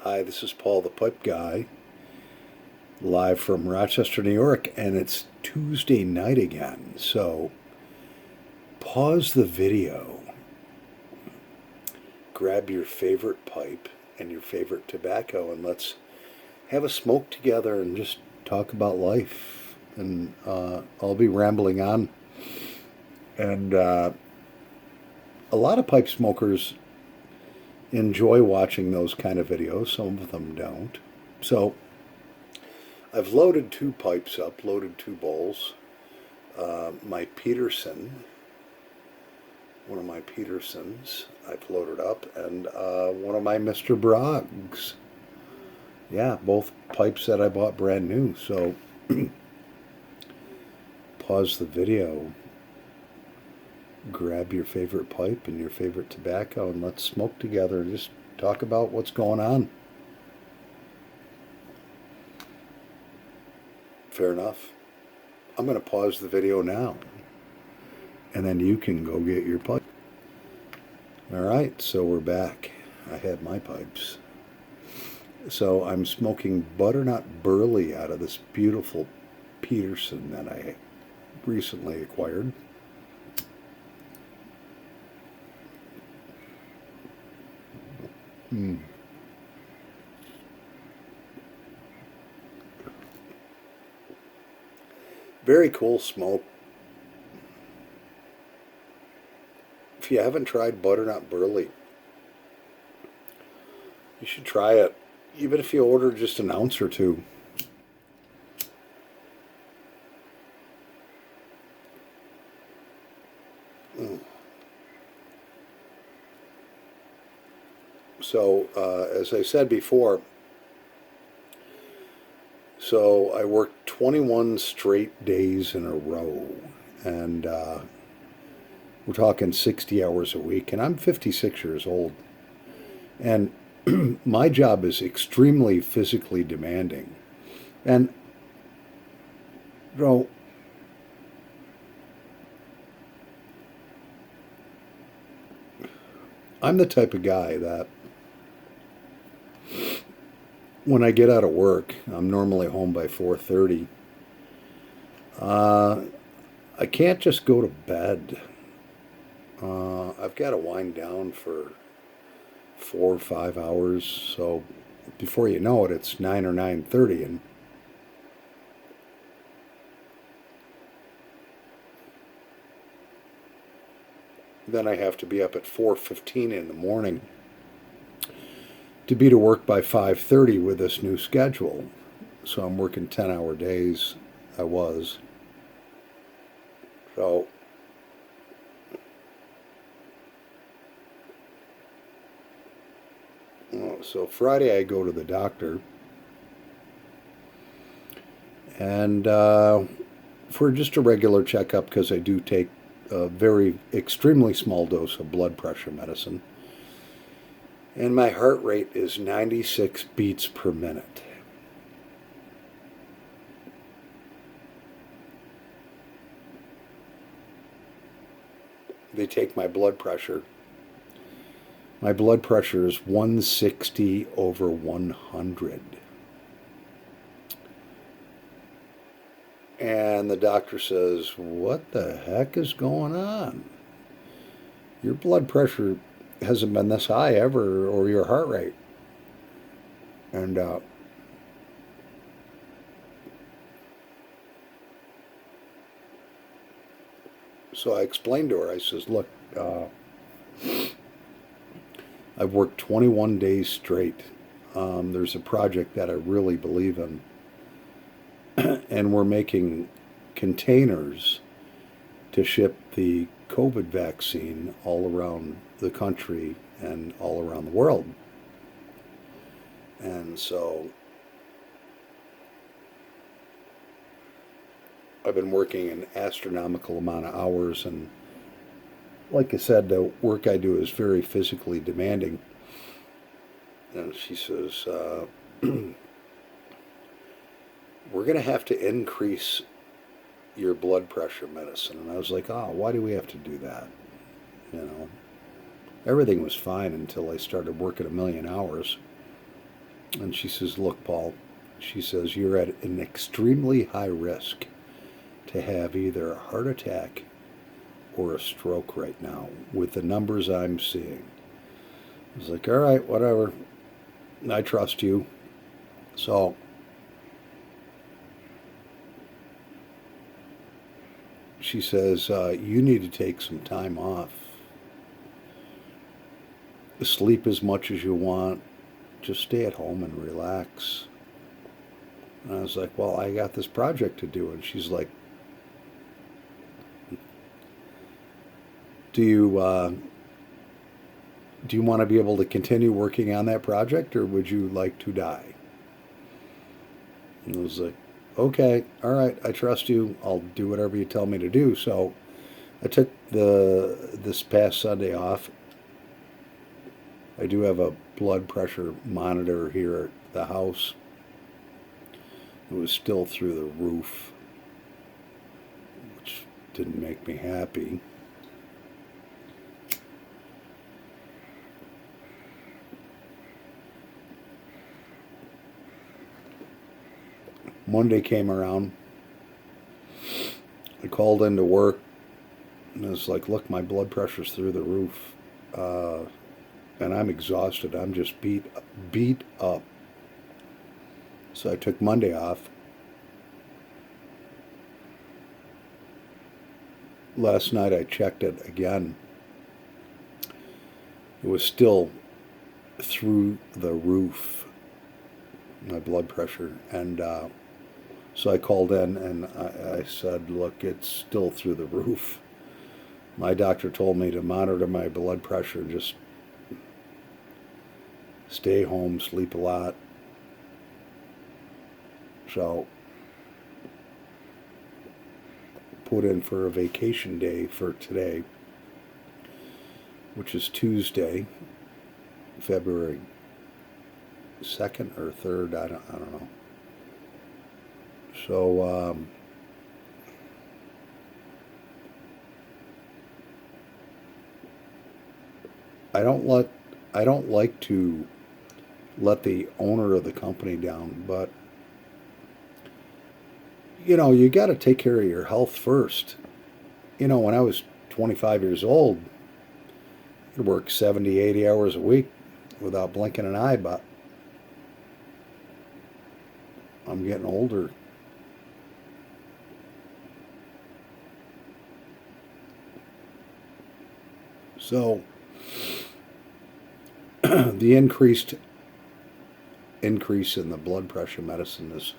Hi, this is Paul the Pipe Guy, live from Rochester, New York, and it's Tuesday night again. So pause the video, grab your favorite pipe and your favorite tobacco, and let's have a smoke together and just talk about life. And I'll be rambling on. And a lot of pipe smokers enjoy watching those kind of videos, some of them don't. So I've loaded two pipes up, loaded two bowls. My Peterson, one of my Petersons, I've loaded up, and one of my Mr. Broggs. Yeah, both pipes that I bought brand new. So pause the video, grab your favorite pipe and your favorite tobacco, and let's smoke together and just talk about what's going on. Fair enough. I'm going to pause the video now, and then you can go get your pipe. All right, so we're back. I had my pipes. So I'm smoking butternut burley out of this beautiful Peterson that I recently acquired. Very cool smoke. If you haven't tried butternut burley, you should try it, even if you order just an ounce or two. So, as I said before, so I worked 21 straight days in a row, and we're talking 60 hours a week, and I'm 56 years old. And my job is extremely physically demanding. And, you know, I'm the type of guy that when I get out of work, I'm normally home by 4:30. I can't just go to bed. I've got to wind down for 4 or 5 hours. So before you know it, it's 9 or 9:30, and then I have to be up at 4:15 in the morning to be to work by 5:30 with this new schedule. So I'm working 10-hour days. I was. So so Friday I go to the doctor, and for just a regular checkup, because I do take a very extremely small dose of blood pressure medicine, and my heart rate is 96 beats per minute. They take my blood pressure. My blood pressure is 160 over 100. And the doctor says, "What the heck is going on? Your blood pressure hasn't been this high ever, or your heart rate." And so I explained to her, I says, "Look, I've worked 21 days straight. There's a project that I really believe in, and we're making containers to ship the COVID vaccine all around the country and all around the world." And so I've been working an astronomical amount of hours, and like I said, the work I do is very physically demanding. And she says, "We're going to have to increase your blood pressure medicine." And I was like, "Oh, why do we have to do that?" You know, everything was fine until I started working a million hours. And she says, look, Paul, she says, you're at an extremely high risk to have either a heart attack or a stroke right now with the numbers I'm seeing. I was like, all right, whatever. I trust you. So she says, you need to take some time off. Sleep as much as you want. Just stay at home and relax. And I was like, well, I got this project to do. And she's like, do you want to be able to continue working on that project, or would you like to die? And I was like, okay, all right, I trust you. I'll do whatever you tell me to do. So I took this past Sunday off. I do have a blood pressure monitor here at the house. It was still through the roof, which didn't make me happy. Monday came around. I called into work and I was like, look, my blood pressure's through the roof. And I'm exhausted. I'm just beat up. So I took Monday off. Last night I checked it again. It was still through the roof, my blood pressure. And so I called in and I said, look, it's still through the roof. My doctor told me to monitor my blood pressure, just stay home, sleep a lot. So put in for a vacation day for today, which is Tuesday, February 2nd or 3rd, I don't know. So I don't like to let the owner of the company down, but you got to take care of your health first. When I was 25 years old, I'd work 70, 80 hours a week without blinking an eye, but I'm getting older. So the increase in the blood pressure medicine has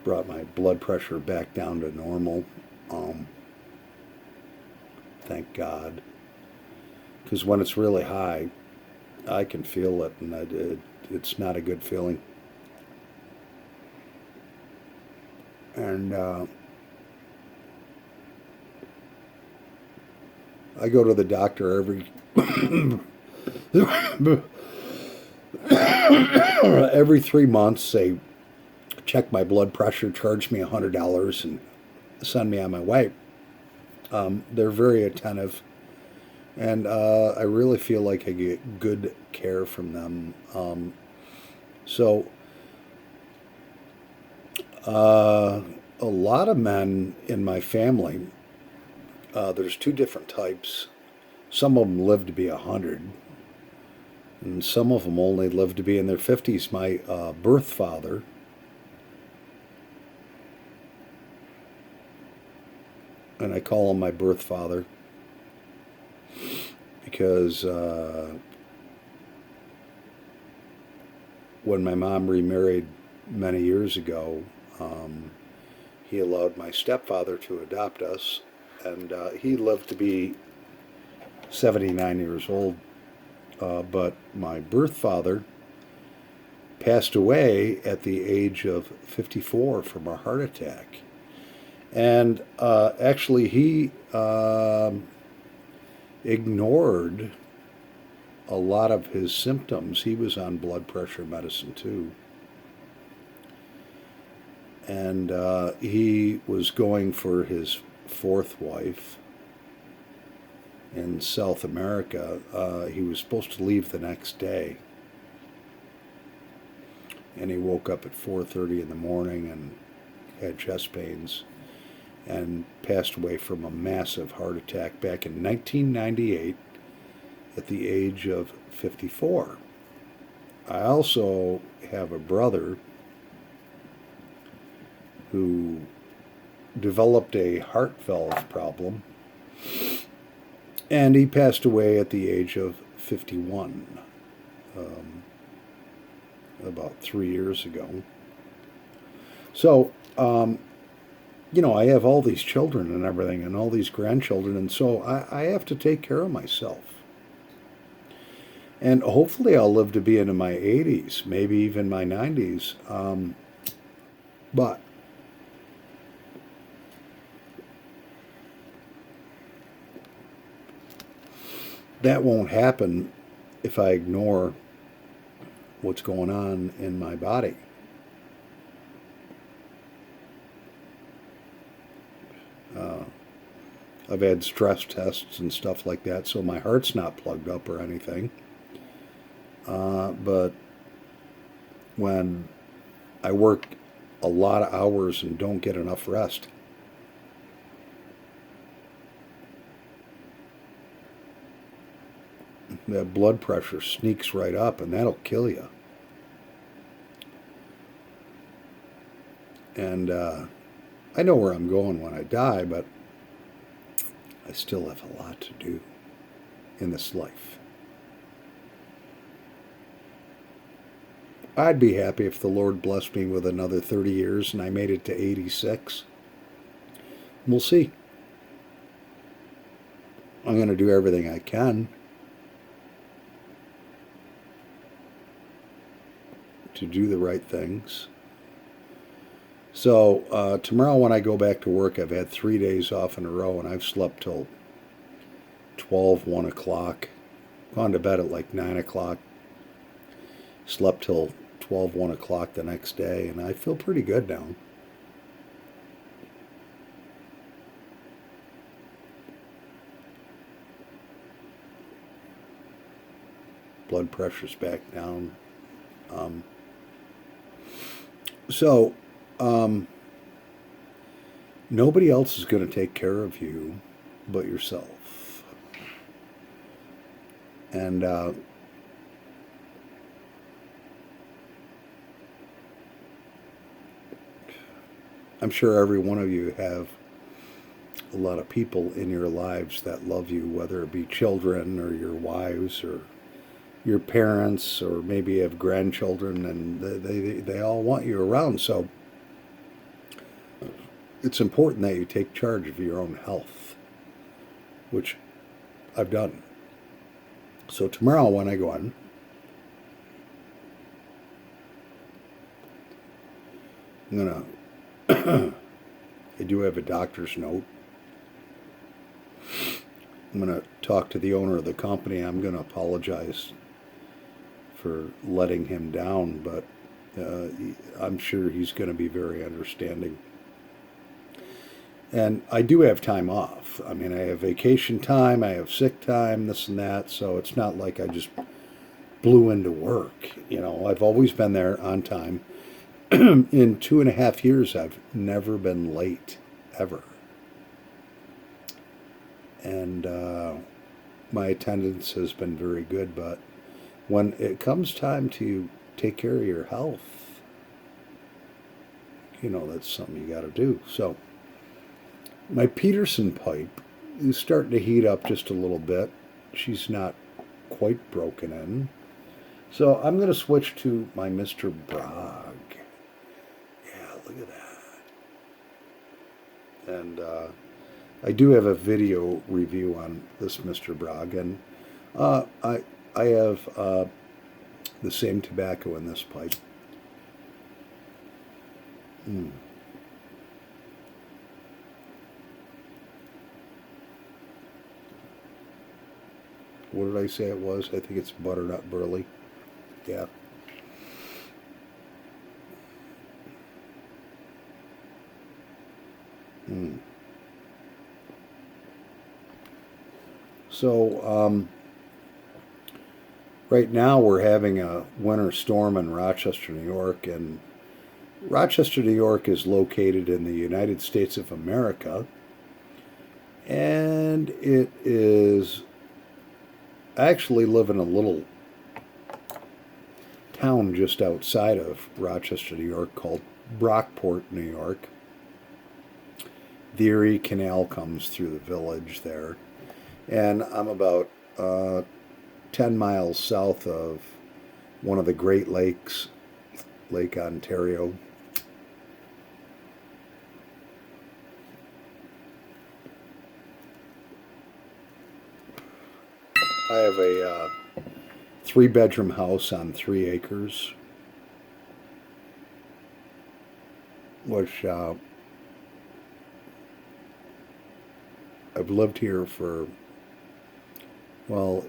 brought my blood pressure back down to normal. Thank God. Because when it's really high, I can feel it, and it's not a good feeling. And I go to the doctor every 3 months. They check my blood pressure, charge me $100, and send me on my way. They're very attentive, and I really feel like I get good care from them. So a lot of men in my family, there's two different types. Some of them live to be 100, and some of them only live to be in their 50s. My birth father, and I call him my birth father because when my mom remarried many years ago, he allowed my stepfather to adopt us, and he lived to be 79 years old. But my birth father passed away at the age of 54 from a heart attack. And actually, he ignored a lot of his symptoms. He was on blood pressure medicine too. And he was going for his fourth wife in South America. He was supposed to leave the next day. and he woke up at 4:30 in the morning and had chest pains and passed away from a massive heart attack back in 1998 at the age of 54. I also have a brother who developed a heart valve problem, and he passed away at the age of 51, about 3 years ago. So, I have all these children and everything, and all these grandchildren, and so I have to take care of myself. And hopefully I'll live to be into my 80s, maybe even my 90s. But that won't happen if I ignore what's going on in my body. I've had stress tests and stuff like that, so my heart's not plugged up or anything. But when I work a lot of hours and don't get enough rest, that blood pressure sneaks right up, and that'll kill you. And I know where I'm going when I die, but I still have a lot to do in this life. I'd be happy if the Lord blessed me with another 30 years and I made it to 86. We'll see. I'm going to do everything I can to do the right things. So tomorrow when I go back to work, I've had 3 days off in a row, and I've slept till 12, 1 o'clock. Gone to bed at like 9 o'clock. Slept till 12, 1 o'clock the next day, and I feel pretty good now. Blood pressure's back down. So, nobody else is going to take care of you but yourself. And I'm sure every one of you have a lot of people in your lives that love you, whether it be children or your wives or your parents, or maybe you have grandchildren, and they all want you around. So it's important that you take charge of your own health, which I've done. So tomorrow when I go in, I'm gonna I do have a doctor's note. I'm going to talk to the owner of the company. I'm going to apologize for letting him down, but I'm sure he's going to be very understanding. And I do have time off. I mean, I have vacation time, I have sick time, this and that, so it's not like I just blew into work. I've always been there on time. In 2.5 years, I've never been late, ever. And my attendance has been very good, but when it comes time to take care of your health, that's something you got to do. So my Peterson pipe is starting to heat up just a little bit. She's not quite broken in. So I'm going to switch to my Mr. Bragg. Yeah, look at that. And I do have a video review on this Mr. Bragg, and I have the same tobacco in this pipe. What did I say it was? I think it's butternut burley. Yeah. So, Right now, we're having a winter storm in Rochester, New York, and Rochester, New York is located in the United States of America, and it is. I actually live in a little town just outside of Rochester, New York called Brockport, New York. The Erie Canal comes through the village there, and I'm about 10 miles south of one of the Great Lakes, Lake Ontario. I have a 3 bedroom house on 3 acres, which I've lived here for, well,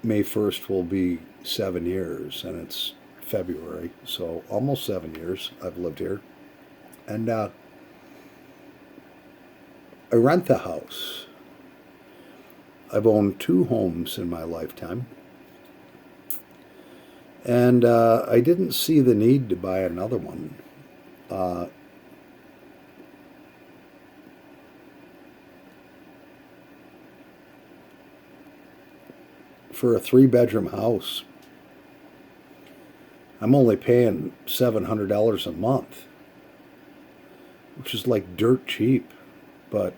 May 1st will be 7 years, and it's February, so almost 7 years I've lived here. And I rent the house. I've owned 2 homes in my lifetime, and I didn't see the need to buy another one. Uh, for a 3 bedroom house, I'm only paying $700 a month, which is like dirt cheap. But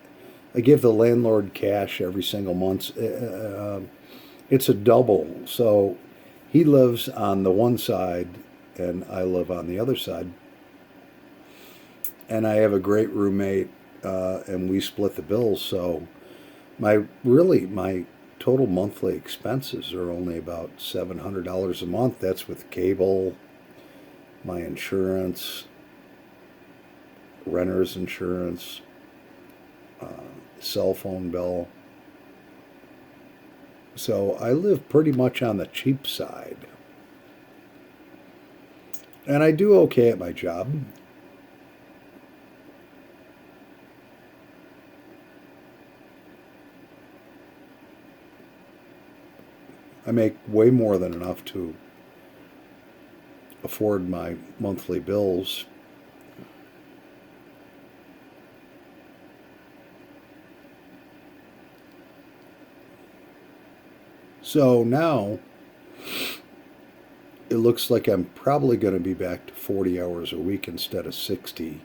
I give the landlord cash every single month. It's a double. So he lives on the one side and I live on the other side. And I have a great roommate, and we split the bills. So my total monthly expenses are only about $700 a month. That's with cable, my insurance, renter's insurance, uh, cell phone bill. So I live pretty much on the cheap side. And I do okay at my job. I make way more than enough to afford my monthly bills. So now it looks like I'm probably going to be back to 40 hours a week instead of 60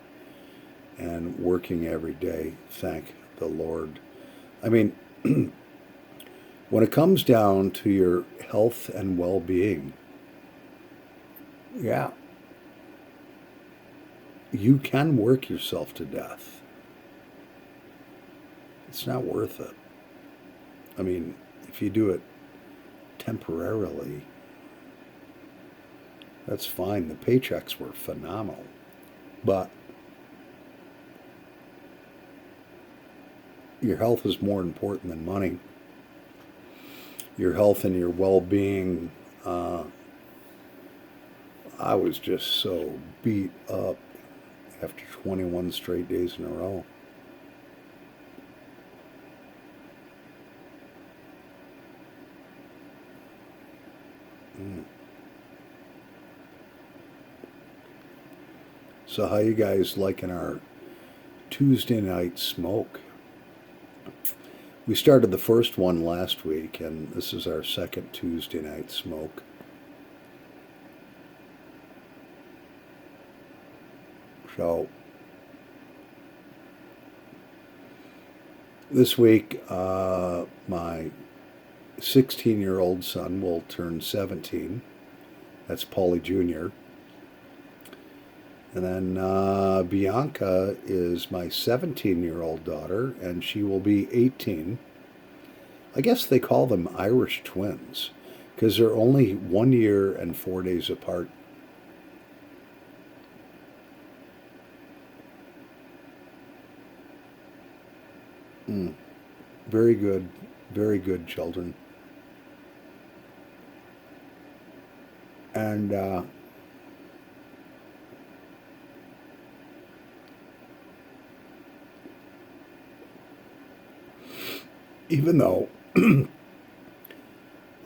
and working every day. Thank the Lord. I mean, when it comes down to your health and well being, yeah, you can work yourself to death. It's not worth it. I mean, if you do it temporarily, that's fine. The paychecks were phenomenal. But your health is more important than money. Your health and your well being. I was just so beat up after 21 straight days in a row. Mm. So, how you guys liking our Tuesday night smoke? We started the first one last week, and this is our second Tuesday night smoke. So, this week, my 16-year-old son will turn 17. That's Paulie Jr. And then Bianca is my 17-year-old daughter, and she will be 18. I guess they call them Irish twins because they're only 1 year and 4 days apart. Mm, very good children. And even though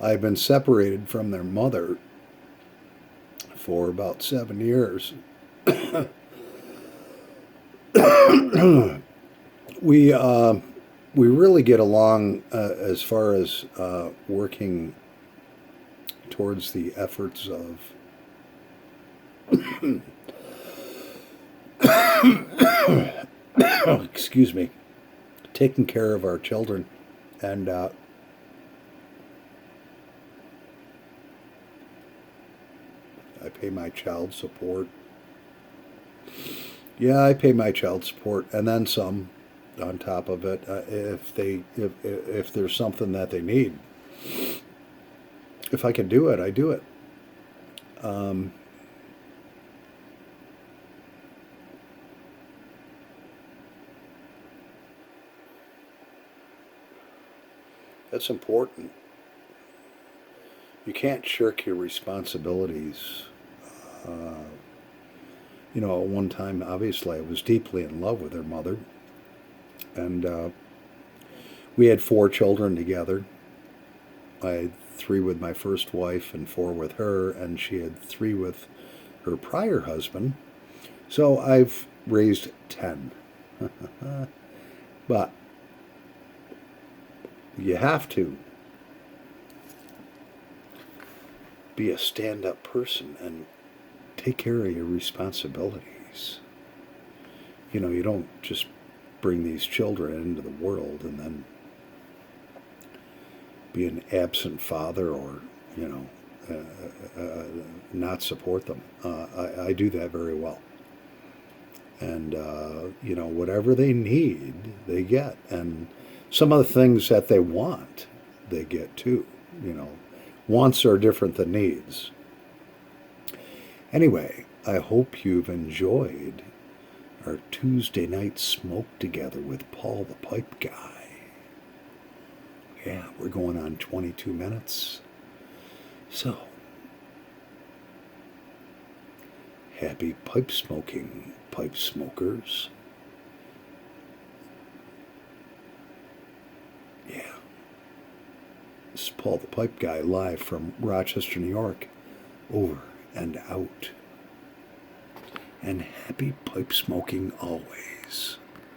I've been separated from their mother for about 7 years. we we really get along as far as working towards the efforts of excuse me, taking care of our children, and I pay my child support. Yeah, I pay my child support and then some on top of it if there's something that they need. If I can do it, I do it. Um, that's important. You can't shirk your responsibilities. Uh, at one time, obviously, I was deeply in love with her mother, and we had 4 children together. I had 3 with my first wife and 4 with her, and she had 3 with her prior husband. So I've raised 10. But you have to be a stand-up person and take care of your responsibilities. You don't just bring these children into the world and then be an absent father or, not support them. I do that very well. And, whatever they need, they get. And some of the things that they want, they get too. Wants are different than needs. Anyway, I hope you've enjoyed our Tuesday night smoke together with Paul the Pipe Guy. Yeah, we're going on 22 minutes. So, happy pipe smoking, pipe smokers. Yeah. This is Paul the Pipe Guy live from Rochester, New York. Over and out. And happy pipe smoking always.